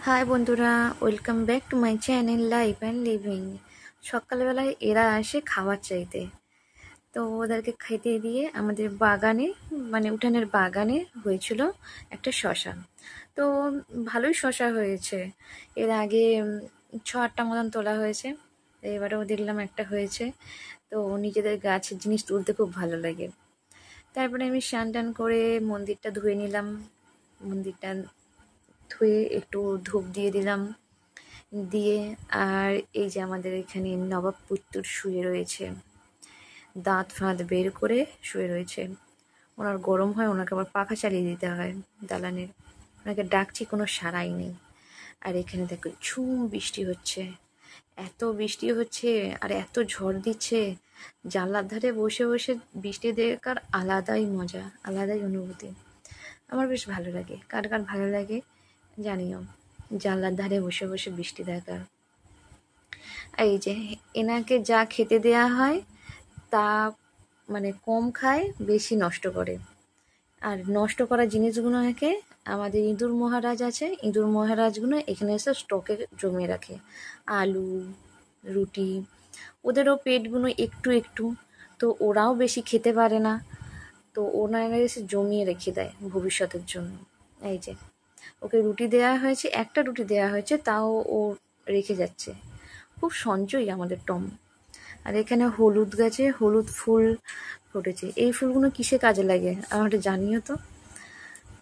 High বন্ধুরা, welcome back to my channel life and living. সকালবেলায় এরা আসে খাবার চাইতে, তো ওদেরকে খেতে দিয়ে আমাদের বাগানে মানে উঠানের বাগানে হয়েছিল একটা শশা। তো ভালোই শশা হয়েছে। এর আগে 6-8টা মতন তোলা হয়েছে, এবারেও দেখলাম একটা হয়েছে। তো নিজেদের গাছের জিনিস তুলতে খুব ভালো লাগে। তারপরে আমি স্নান টান করে মন্দিরটা ধুয়ে নিলাম। মন্দিরটা ধুয়ে একটু ধূপ দিয়ে দিলাম, দিয়ে আর এই যে আমাদের এখানে নবাব পুত্তুর শুয়ে রয়েছে, দাঁত ফাঁত বের করে শুয়ে রয়েছে। ওনার গরম হয়, ওনাকে আবার পাখা চালিয়ে দিতে হয় দালানের। ওনাকে ডাকছি, কোনো সাড়াই নেই। আর এখানে দেখো ঝুম বৃষ্টি হচ্ছে, এত বৃষ্টি হচ্ছে আর এত ঝড় দিচ্ছে। জানলার ধারে বসে বসে বৃষ্টি দেখার আলাদাই মজা, আলাদাই অনুভূতি। আমার বেশ ভালো লাগে। কার কার ভালো লাগে জানিও, জানলার ধারে বসে বসে বৃষ্টি দেখার। এই যে এনাকে যা খেতে দেয়া হয় তা মানে কম খায়, বেশি নষ্ট করে। আর নষ্ট করা জিনিসগুলোকে আমাদের ইঁদুর মহারাজ আছে, ইঁদুর মহারাজগুলো এখানে এসে স্টকে জমিয়ে রাখে। আলু, রুটি, ওদেরও পেটগুলো একটু একটু, তো ওরাও বেশি খেতে পারে না, তো ওনারা এসে জমিয়ে রেখে দেয় ভবিষ্যতের জন্য। এই যে ওকে রুটি দেয়া হয়েছে, একটা রুটি দেয়া হয়েছে, তাও ও রেখে যাচ্ছে। খুব সঞ্চয়ী আমাদের টম। আর এখানে হলুদ গাছে হলুদ ফুল ফুটেছে। এই ফুলগুলো কিসে কাজে লাগে আমাকে জানিও তো।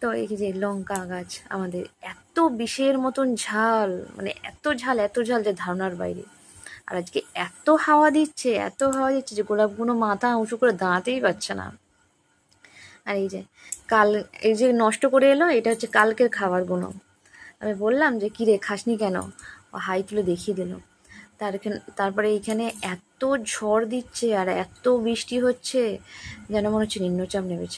তো এই যে লঙ্কা গাছ আমাদের, এত বিষের মতন ঝাল, মানে এত ঝাল এত ঝাল যে ধারণার বাইরে। আর আজকে এত হাওয়া দিচ্ছে, এত হাওয়া দিচ্ছে যে গোলাপগুলো মাথা উঁচু করে দাঁড়াতেই পারছে না। আর এই যে কাল, এই যে নষ্ট করে এলো, এটা হচ্ছে কালকের খাবারগুলো। আমি বললাম যে কিরে খাসনি কেন, ও হাই তুলে দেখিয়ে দিল। তারপরে এইখানে এত ঝড় দিচ্ছে আর এত বৃষ্টি হচ্ছে, যেন মনে হচ্ছে নিম্নচাপ নেমেছে।